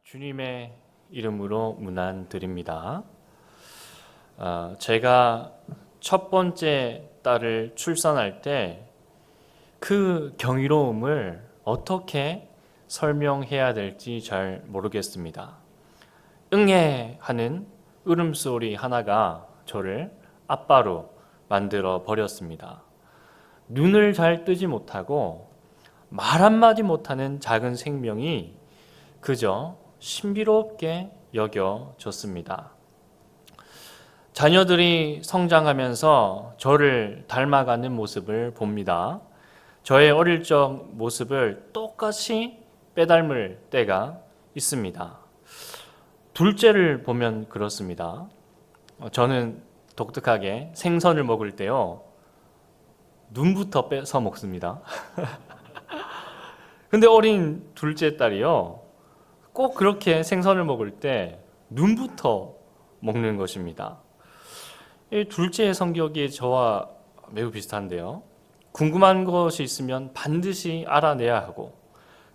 주님의 이름으로 문안드립니다. 제가 첫 번째 딸을 출산할 때 그 경이로움을 어떻게 설명해야 될지 잘 모르겠습니다. 응애 하는 울음소리 하나가 저를 아빠로 만들어 버렸습니다. 눈을 잘 뜨지 못하고 말 한마디 못하는 작은 생명이 그저 신비롭게 여겨졌습니다. 자녀들이 성장하면서 저를 닮아가는 모습을 봅니다. 저의 어릴 적 모습을 똑같이 빼닮을 때가 있습니다. 둘째를 보면 그렇습니다. 저는 독특하게 생선을 먹을 때요, 눈부터 빼서 먹습니다. 근데 어린 둘째 딸이요, 꼭 그렇게 생선을 먹을 때 눈부터 먹는 것입니다. 이 둘째의 성격이 저와 매우 비슷한데요. 궁금한 것이 있으면 반드시 알아내야 하고,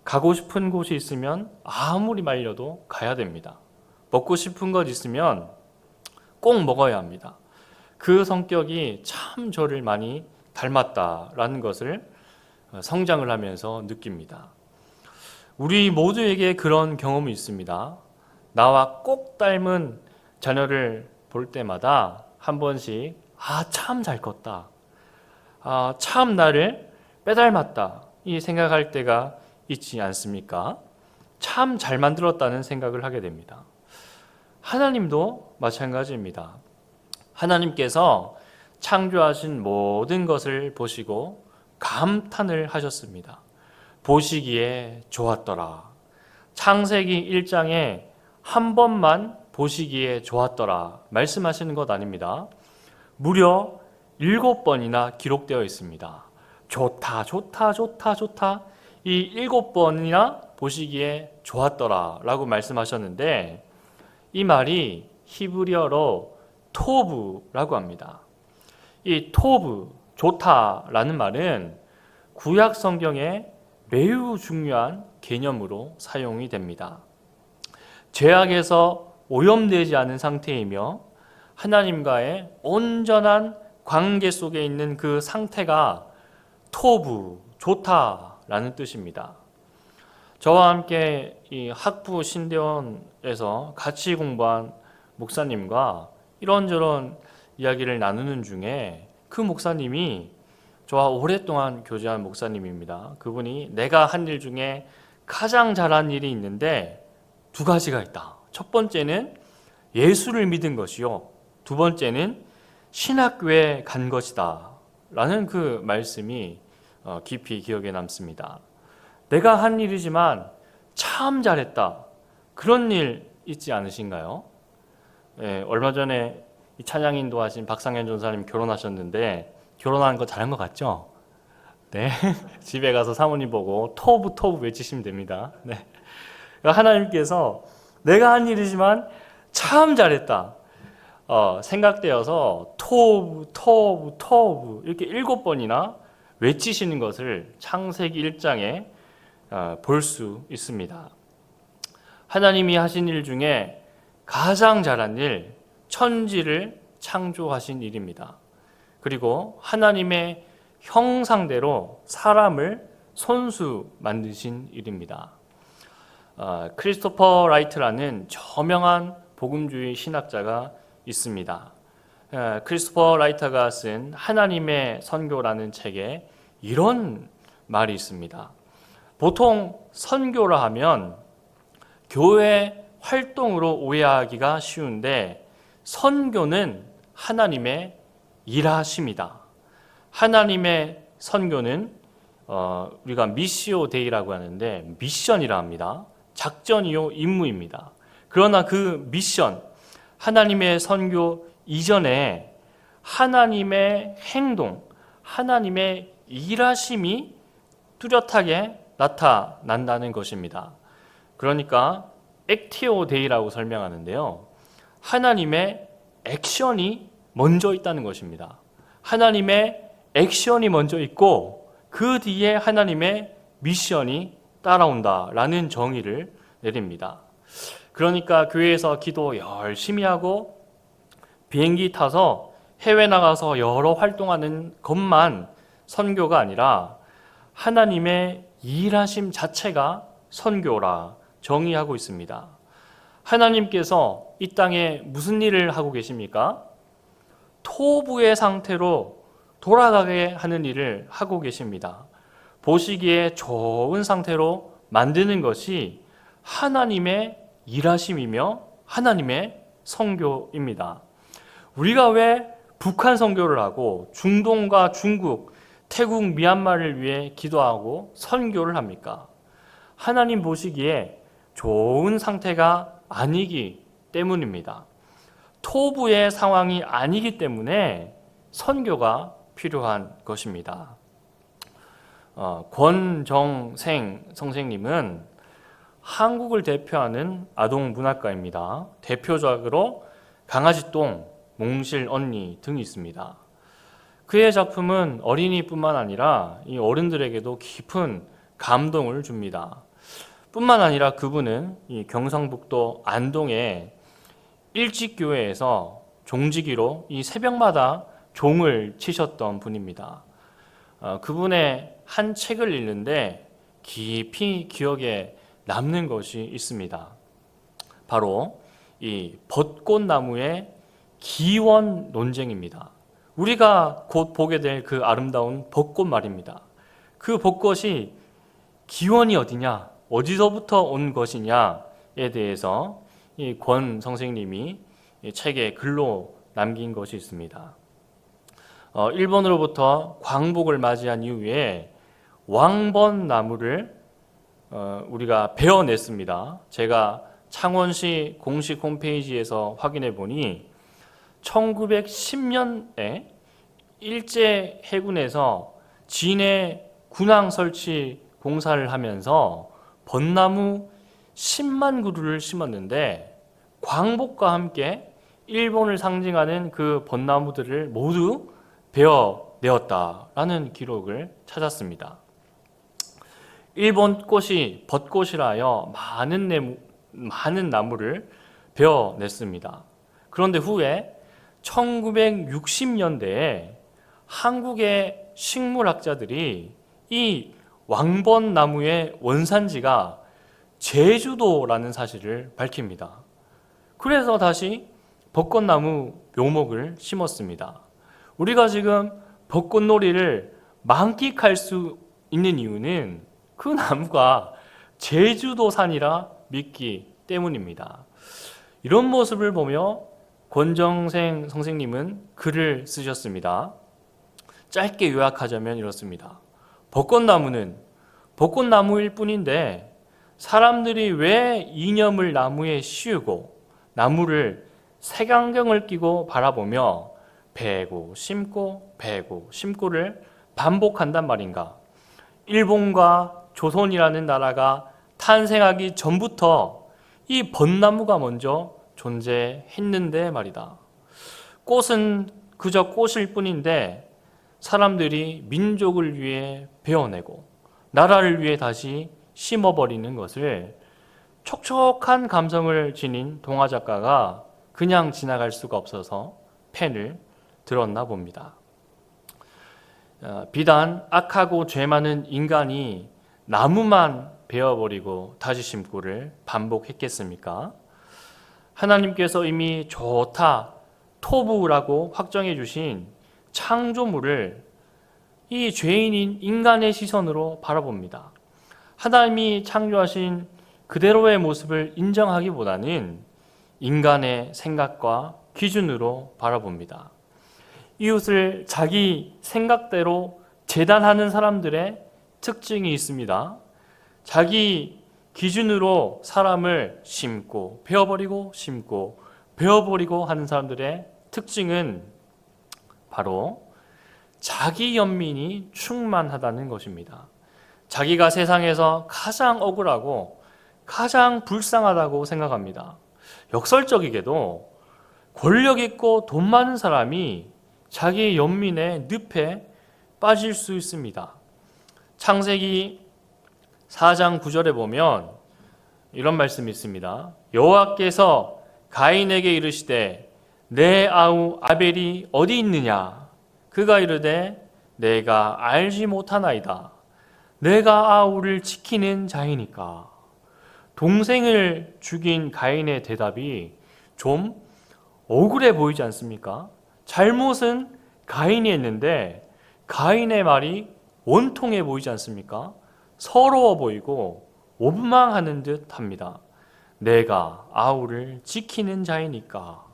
가고 싶은 곳이 있으면 아무리 말려도 가야 됩니다. 먹고 싶은 것 있으면 꼭 먹어야 합니다. 그 성격이 참 저를 많이 닮았다라는 것을 성장을 하면서 느낍니다. 우리 모두에게 그런 경험이 있습니다. 나와 꼭 닮은 자녀를 볼 때마다 한 번씩 참 잘 컸다, 참 나를 빼닮았다 이 생각할 때가 있지 않습니까? 참 잘 만들었다는 생각을 하게 됩니다. 하나님도 마찬가지입니다. 하나님께서 창조하신 모든 것을 보시고 감탄을 하셨습니다. 보시기에 좋았더라. 창세기 1장에 한 번만 보시기에 좋았더라 말씀하시는 것 아닙니다. 무려 7번이나 기록되어 있습니다. 좋다, 좋다, 좋다, 좋다. 이 7번이나 보시기에 좋았더라 라고 말씀하셨는데, 이 말이 히브리어로 토브라고 합니다. 이 토브, 좋다라는 말은 구약 성경에 매우 중요한 개념으로 사용이 됩니다. 죄악에서 오염되지 않은 상태이며 하나님과의 온전한 관계 속에 있는 그 상태가 토부, 좋다라는 뜻입니다. 저와 함께 이 학부 신대원에서 같이 공부한 목사님과 이런저런 이야기를 나누는 중에 그 목사님이 저와 오랫동안 교제한 목사님입니다. 그분이 내가 한 일 중에 가장 잘한 일이 있는데 두 가지가 있다. 첫 번째는 예수를 믿은 것이요, 두 번째는 신학교에 간 것이다 라는 그 말씀이 깊이 기억에 남습니다. 내가 한 일이지만 참 잘했다, 그런 일 있지 않으신가요? 얼마 전에 이 찬양 인도하신 박상현 전사님 결혼하셨는데 결혼한 거 잘한 것 같죠? 네. 집에 가서 사모님 보고 토브 토브 외치시면 됩니다. 네. 하나님께서 내가 한 일이지만 참 잘했다 생각되어서 토브 토브 토브 이렇게 7번이나 외치시는 것을 창세기 1장에 볼 수 있습니다. 하나님이 하신 일 중에 가장 잘한 일, 천지를 창조하신 일입니다. 그리고 하나님의 형상대로 사람을 손수 만드신 일입니다. 크리스토퍼 라이트라는 저명한 복음주의 신학자가 있습니다. 크리스토퍼 라이트가 쓴 하나님의 선교라는 책에 이런 말이 있습니다. 보통 선교라 하면 교회 활동으로 오해하기가 쉬운데, 선교는 하나님의 일하심이다. 하나님의 선교는 우리가 미시오 데이라고 하는데 미션이라 합니다. 작전이요 임무입니다. 그러나 그 미션, 하나님의 선교 이전에 하나님의 행동, 하나님의 일하심이 뚜렷하게 나타난다는 것입니다. 그러니까 액티오 데이라고 설명하는데요, 하나님의 액션이 먼저 있다는 것입니다. 하나님의 액션이 먼저 있고 그 뒤에 하나님의 미션이 따라온다라는 정의를 내립니다. 그러니까 교회에서 기도 열심히 하고 비행기 타서 해외 나가서 여러 활동하는 것만 선교가 아니라 하나님의 일하심 자체가 선교라 정의하고 있습니다. 하나님께서 이 땅에 무슨 일을 하고 계십니까? 토부의 상태로 돌아가게 하는 일을 하고 계십니다. 보시기에 좋은 상태로 만드는 것이 하나님의 일하심이며 하나님의 선교입니다. 우리가 왜 북한 선교를 하고 중동과 중국, 태국, 미얀마를 위해 기도하고 선교를 합니까? 하나님 보시기에 좋은 상태가 아니기 때문입니다. 토부의 상황이 아니기 때문에 선교가 필요한 것입니다. 권정생 선생님은 한국을 대표하는 아동문학가입니다. 대표적으로 강아지똥, 몽실 언니 등이 있습니다. 그의 작품은 어린이뿐만 아니라 이 어른들에게도 깊은 감동을 줍니다. 뿐만 아니라 그분은 이 경상북도 안동의 일찍교회에서 종지기로 이 새벽마다 종을 치셨던 분입니다. 그분의 한 책을 읽는데 깊이 기억에 남는 것이 있습니다. 바로 이 벚꽃나무의 기원 논쟁입니다. 우리가 곧 보게 될 그 아름다운 벚꽃 말입니다. 그 벚꽃이 기원이 어디냐, 어디서부터 온 것이냐에 대해서 이 권 선생님이 이 책에 글로 남긴 것이 있습니다. 일본으로부터 광복을 맞이한 이후에 왕벚나무를 우리가 베어냈습니다. 제가 창원시 공식 홈페이지에서 확인해 보니 1910년에 일제 해군에서 진해 군항 설치 공사를 하면서 벚나무 10만 그루를 심었는데 광복과 함께 일본을 상징하는 그 벚나무들을 모두 베어내었다라는 기록을 찾았습니다. 일본 꽃이 벚꽃이라 하여 많은 나무를 베어냈습니다. 그런데 후에 1960년대에 한국의 식물학자들이 이 왕벚나무의 원산지가 제주도라는 사실을 밝힙니다. 그래서 다시 벚꽃나무 묘목을 심었습니다. 우리가 지금 벚꽃놀이를 만끽할 수 있는 이유는 그 나무가 제주도산이라 믿기 때문입니다. 이런 모습을 보며 권정생 선생님은 글을 쓰셨습니다. 짧게 요약하자면 이렇습니다. 벚꽃나무는 벚꽃나무일 뿐인데 사람들이 왜 이념을 나무에 씌우고 나무를 색안경을 끼고 바라보며 베고 심고 베고 심고를 반복한단 말인가? 일본과 조선이라는 나라가 탄생하기 전부터 이 벚나무가 먼저 존재했는데 말이다. 꽃은 그저 꽃일 뿐인데 사람들이 민족을 위해 베어내고 나라를 위해 다시 심어버리는 것을 촉촉한 감성을 지닌 동화 작가가 그냥 지나갈 수가 없어서 펜을 들었나 봅니다. 비단 악하고 죄 많은 인간이 나무만 베어버리고 다시 심고를 반복했겠습니까? 하나님께서 이미 좋다, 토부라고 확정해 주신 창조물을 이 죄인인 인간의 시선으로 바라봅니다. 하나님이 창조하신 그대로의 모습을 인정하기보다는 인간의 생각과 기준으로 바라봅니다. 이웃을 자기 생각대로 재단하는 사람들의 특징이 있습니다. 자기 기준으로 사람을 심고 베어버리고 심고 베어버리고 하는 사람들의 특징은 바로 자기 연민이 충만하다는 것입니다. 자기가 세상에서 가장 억울하고 가장 불쌍하다고 생각합니다. 역설적이게도 권력 있고 돈 많은 사람이 자기의 연민의 늪에 빠질 수 있습니다. 창세기 4장 9절에 보면 이런 말씀이 있습니다. 여호와께서 가인에게 이르시되 내 아우 아벨이 어디 있느냐? 그가 이르되 내가 알지 못하나이다. 내가 아우를 지키는 자이니까. 동생을 죽인 가인의 대답이 좀 억울해 보이지 않습니까? 잘못은 가인이 했는데 가인의 말이 원통해 보이지 않습니까? 서러워 보이고 원망하는 듯 합니다. 내가 아우를 지키는 자이니까.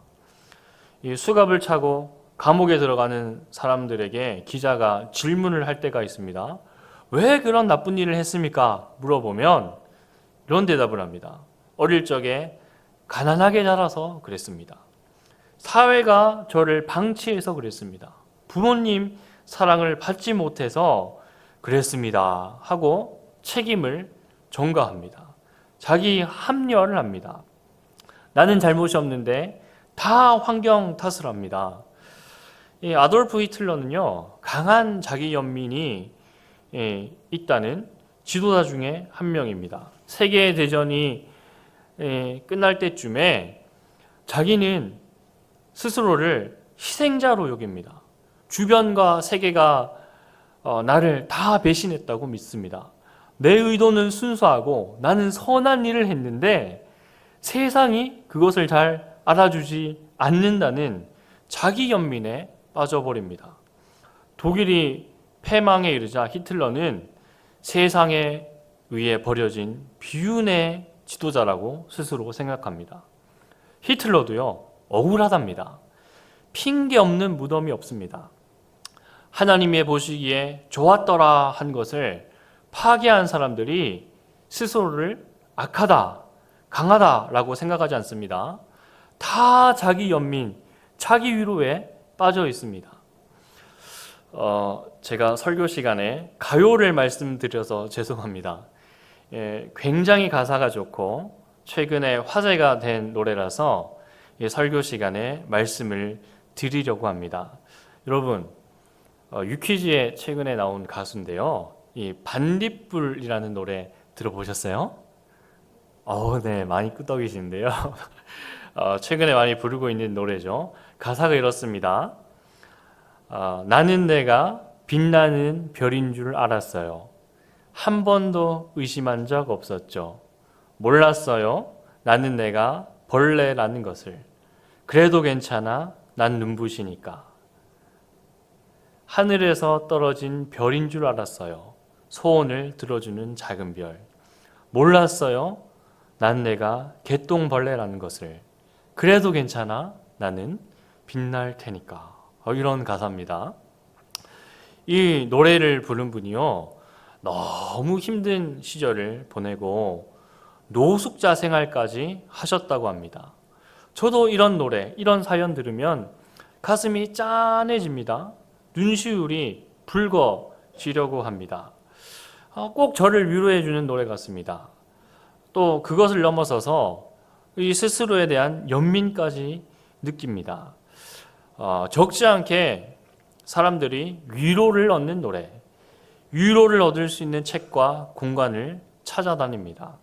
이 수갑을 차고 감옥에 들어가는 사람들에게 기자가 질문을 할 때가 있습니다. 왜 그런 나쁜 일을 했습니까? 물어보면 이런 대답을 합니다. 어릴 적에 가난하게 자라서 그랬습니다. 사회가 저를 방치해서 그랬습니다. 부모님 사랑을 받지 못해서 그랬습니다. 하고 책임을 전가합니다. 자기 합리화를 합니다. 나는 잘못이 없는데 다 환경 탓을 합니다. 이 아돌프 히틀러는요, 강한 자기 연민이 있다는 지도자 중에 한 명입니다. 세계 대전이 끝날 때쯤에 자기는 스스로를 희생자로 여깁니다. 주변과 세계가 나를 다 배신했다고 믿습니다. 내 의도는 순수하고 나는 선한 일을 했는데 세상이 그것을 잘 알아주지 않는다는 자기 연민에 빠져버립니다. 독일이 패망에 이르자 히틀러는 세상에 의해 버려진 비운의 지도자라고 스스로 생각합니다. 히틀러도요, 억울하답니다. 핑계 없는 무덤이 없습니다. 하나님의 보시기에 좋았더라 한 것을 파괴한 사람들이 스스로를 악하다, 강하다라고 생각하지 않습니다. 다 자기 연민, 자기 위로에 빠져 있습니다. 제가 설교 시간에 가요를 말씀드려서 죄송합니다. 굉장히 가사가 좋고 최근에 화제가 된 노래라서 설교 시간에 말씀을 드리려고 합니다. 여러분, 유퀴즈에 최근에 나온 가수인데요. 이 반딧불이라는 노래 들어보셨어요? 네, 많이 끄덕이시는데요. 최근에 많이 부르고 있는 노래죠. 가사가 이렇습니다. 나는 내가 빛나는 별인 줄 알았어요. 한 번도 의심한 적 없었죠. 몰랐어요. 나는 내가 벌레라는 것을. 그래도 괜찮아. 난 눈부시니까. 하늘에서 떨어진 별인 줄 알았어요. 소원을 들어주는 작은 별. 몰랐어요. 난 내가 개똥벌레라는 것을. 그래도 괜찮아. 나는 빛날 테니까. 이런 가사입니다. 이 노래를 부른 분이요, 너무 힘든 시절을 보내고 노숙자 생활까지 하셨다고 합니다. 저도 이런 노래, 이런 사연 들으면 가슴이 짠해집니다. 눈시울이 붉어지려고 합니다. 꼭 저를 위로해주는 노래 같습니다. 또 그것을 넘어서서 이 스스로에 대한 연민까지 느낍니다. 적지 않게 사람들이 위로를 얻는 노래, 위로를 얻을 수 있는 책과 공간을 찾아다닙니다.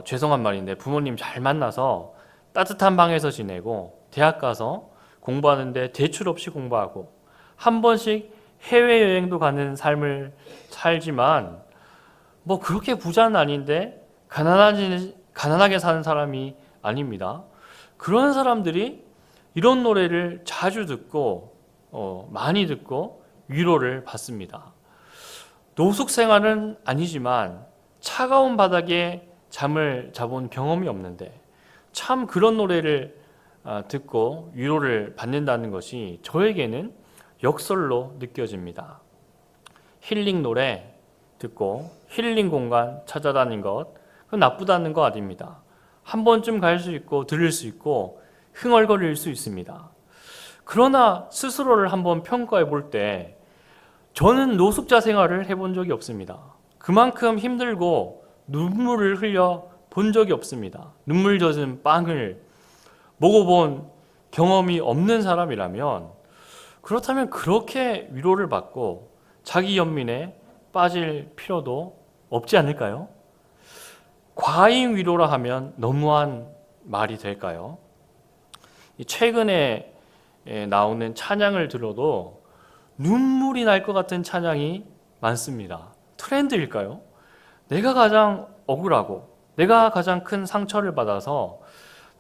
죄송한 말인데 부모님 잘 만나서 따뜻한 방에서 지내고 대학 가서 공부하는데 대출 없이 공부하고 한 번씩 해외여행도 가는 삶을 살지만 뭐 그렇게 부자는 아닌데 가난하게 사는 사람이 아닙니다. 그런 사람들이 이런 노래를 자주 듣고 많이 듣고 위로를 받습니다. 노숙 생활은 아니지만 차가운 바닥에 잠을 자본 경험이 없는데 참 그런 노래를 듣고 위로를 받는다는 것이 저에게는 역설로 느껴집니다. 힐링 노래 듣고 힐링 공간 찾아다닌 것, 그건 나쁘다는 거 아닙니다. 한 번쯤 갈 수 있고 들을 수 있고 흥얼거릴 수 있습니다. 그러나 스스로를 한번 평가해 볼 때 저는 노숙자 생활을 해본 적이 없습니다. 그만큼 힘들고 눈물을 흘려 본 적이 없습니다. 눈물 젖은 빵을 먹어본 경험이 없는 사람이라면 그렇다면 그렇게 위로를 받고 자기 연민에 빠질 필요도 없지 않을까요? 과잉 위로라 하면 너무한 말이 될까요? 최근에 나오는 찬양을 들어도 눈물이 날 것 같은 찬양이 많습니다. 트렌드일까요? 내가 가장 억울하고 내가 가장 큰 상처를 받아서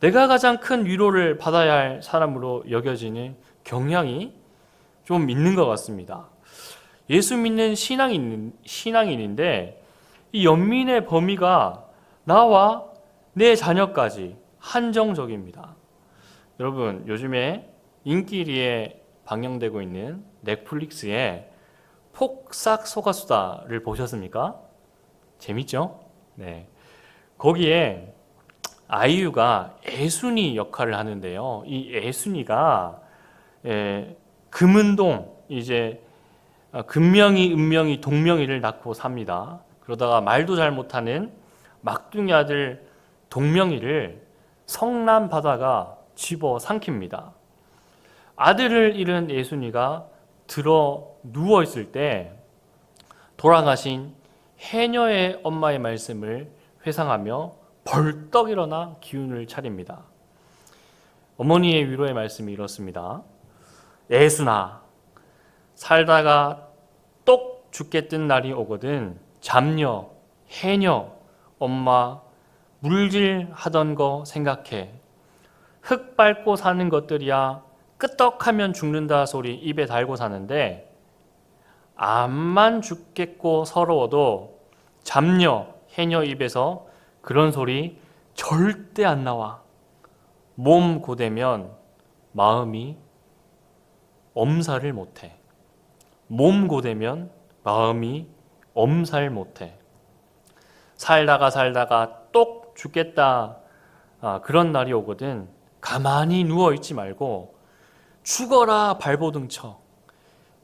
내가 가장 큰 위로를 받아야 할 사람으로 여겨지는 경향이 좀 있는 것 같습니다. 예수 믿는 신앙인인데 이 연민의 범위가 나와 내 자녀까지 한정적입니다. 여러분, 요즘에 인기리에 방영되고 있는 넷플릭스의 폭삭 속았수다를 보셨습니까? 재밌죠? 네. 거기에 아이유가 애순이 역할을 하는데요. 이 애순이가 금은동 이제 금명이, 은명이, 동명이를 낳고 삽니다. 그러다가 말도 잘 못하는 막둥이 아들 동명이를 성남 바다가 집어 삼킵니다. 아들을 잃은 예순이가 들어 누워 있을 때 돌아가신 해녀의 엄마의 말씀을 회상하며 벌떡 일어나 기운을 차립니다. 어머니의 위로의 말씀이 이렇습니다. 예순아, 살다가 똑 죽게 뜬 날이 오거든 잡녀, 해녀, 엄마 물질하던 거 생각해. 흙 밟고 사는 것들이야 끄떡하면 죽는다 소리 입에 달고 사는데 암만 죽겠고 서러워도 잡녀, 해녀 입에서 그런 소리 절대 안 나와. 몸 고되면 마음이 엄살을 못해. 몸 고되면 마음이 엄살 못해. 살다가 똑 죽겠다 그런 날이 오거든 가만히 누워있지 말고 죽어라 발버둥 쳐.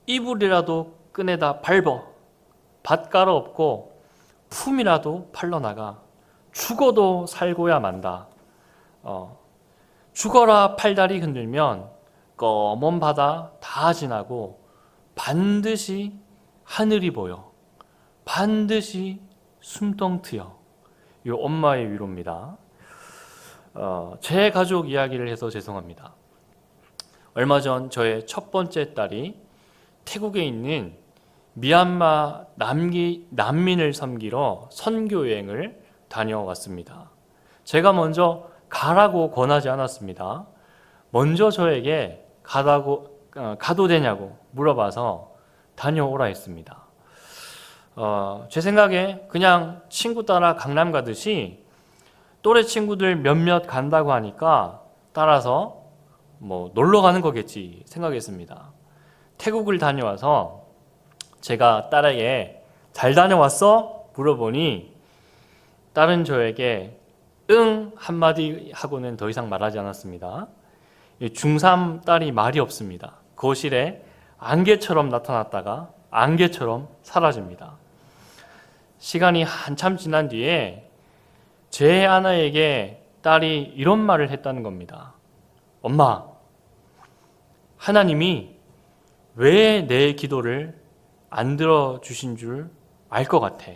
이불이라도 꺼내다 밟어. 밭가루 없고 품이라도 팔러나가. 죽어도 살고야 만다. 죽어라 팔다리 흔들면 검은 바다 다 지나고 반드시 하늘이 보여. 반드시 숨통 트여. 이 엄마의 위로입니다. 제 가족 이야기를 해서 죄송합니다. 얼마 전 저의 첫 번째 딸이 태국에 있는 미얀마 난민을 섬기러 선교 여행을 다녀왔습니다. 제가 먼저 가라고 권하지 않았습니다. 먼저 저에게 가도 되냐고 물어봐서 다녀오라 했습니다. 제 생각에 그냥 친구 따라 강남 가듯이 또래 친구들 몇몇 간다고 하니까 따라서 놀러 가는 거겠지 생각했습니다. 태국을 다녀와서 제가 딸에게 잘 다녀왔어? 물어보니 딸은 저에게 응 한마디 하고는 더 이상 말하지 않았습니다. 중3 딸이 말이 없습니다. 거실에 안개처럼 나타났다가 안개처럼 사라집니다. 시간이 한참 지난 뒤에 제 아내에게 딸이 이런 말을 했다는 겁니다. 엄마, 하나님이 왜 내 기도를 안 들어주신 줄 알 것 같아.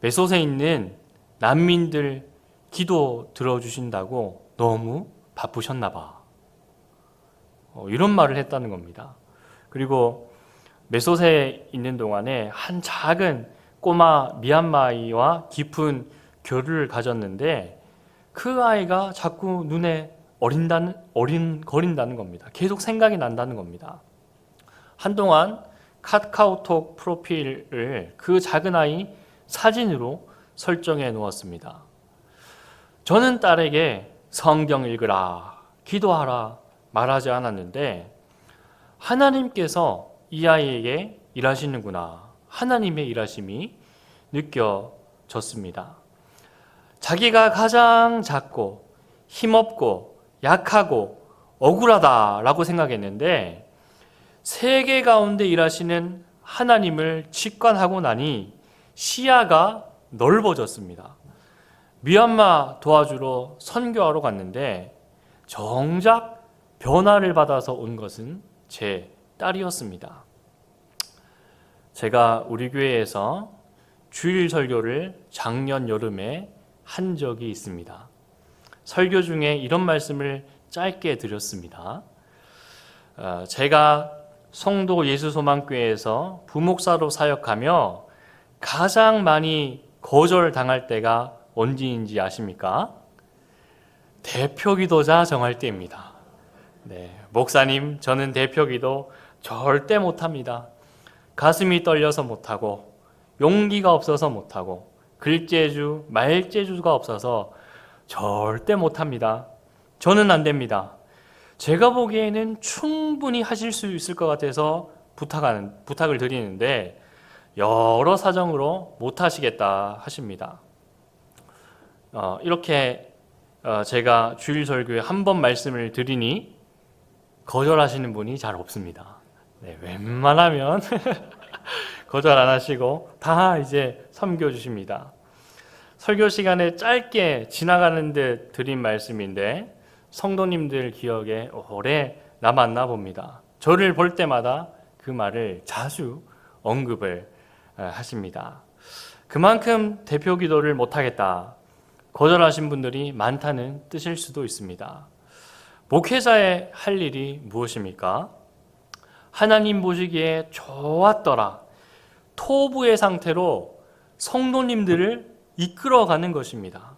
메소스에 있는 난민들 기도 들어주신다고 너무 바쁘셨나 봐. 이런 말을 했다는 겁니다. 그리고 메소스에 있는 동안에 한 작은 꼬마 미얀마 아이와 깊은 교류를 가졌는데 그 아이가 자꾸 눈에 어린거린다는 겁니다. 계속 생각이 난다는 겁니다. 한동안 카카오톡 프로필을 그 작은 아이 사진으로 설정해 놓았습니다. 저는 딸에게 성경 읽으라, 기도하라 말하지 않았는데 하나님께서 이 아이에게 일하시는구나. 하나님의 일하심이 느껴졌습니다. 자기가 가장 작고 힘없고 약하고 억울하다라고 생각했는데 세계 가운데 일하시는 하나님을 직관하고 나니 시야가 넓어졌습니다. 미얀마 도와주러 선교하러 갔는데 정작 변화를 받아서 온 것은 제 딸이었습니다. 제가 우리 교회에서 주일 설교를 작년 여름에 한 적이 있습니다. 설교 중에 이런 말씀을 짧게 드렸습니다. 제가 송도 예수소망교회에서 부목사로 사역하며 가장 많이 거절당할 때가 언제인지 아십니까? 대표기도자 정할 때입니다. 네, 목사님, 저는 대표기도 절대 못합니다. 가슴이 떨려서 못하고 용기가 없어서 못하고 글재주, 말재주가 없어서 절대 못합니다. 저는 안 됩니다. 제가 보기에는 충분히 하실 수 있을 것 같아서 부탁을 드리는데 여러 사정으로 못하시겠다 하십니다. 이렇게 제가 주일 설교에 한 번 말씀을 드리니 거절하시는 분이 잘 없습니다. 네, 웬만하면 거절 안 하시고 다 이제 섬겨주십니다. 설교 시간에 짧게 지나가는 듯 드린 말씀인데 성도님들 기억에 오래 남았나 봅니다. 저를 볼 때마다 그 말을 자주 언급을 하십니다. 그만큼 대표 기도를 못하겠다, 거절하신 분들이 많다는 뜻일 수도 있습니다. 목회자의 할 일이 무엇입니까? 하나님 보시기에 좋았더라, 토부의 상태로 성도님들을 이끌어가는 것입니다.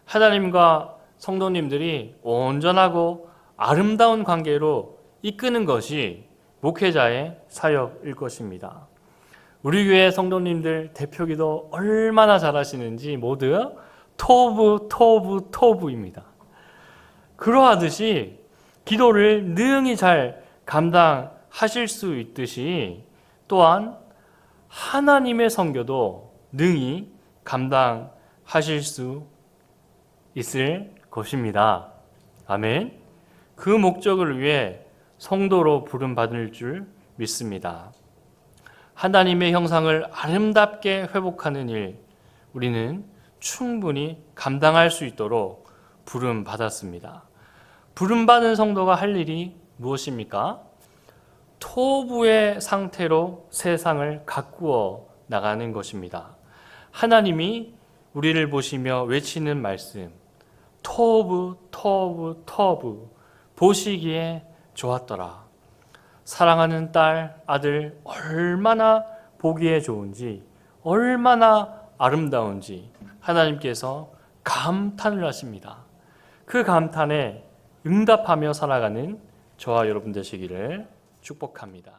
하나님과 성도님들이 온전하고 아름다운 관계로 이끄는 것이 목회자의 사역일 것입니다. 우리 교회 성도님들 대표기도 얼마나 잘하시는지 모두 토부입니다. 그러하듯이 기도를 능히 잘 감당하실 수 있듯이 또한 하나님의 선교도 능히 감당하실 수 있을 것입니다. 아멘. 그 목적을 위해 성도로 부름받을 줄 믿습니다. 하나님의 형상을 아름답게 회복하는 일, 우리는 충분히 감당할 수 있도록 부름받았습니다. 부름받은 성도가 할 일이 무엇입니까? 토부의 상태로 세상을 가꾸어 나가는 것입니다. 하나님이 우리를 보시며 외치는 말씀, 토부 보시기에 좋았더라. 사랑하는 딸, 아들 얼마나 보기에 좋은지, 얼마나 아름다운지 하나님께서 감탄을 하십니다. 그 감탄에 응답하며 살아가는 저와 여러분 되시기를 축복합니다.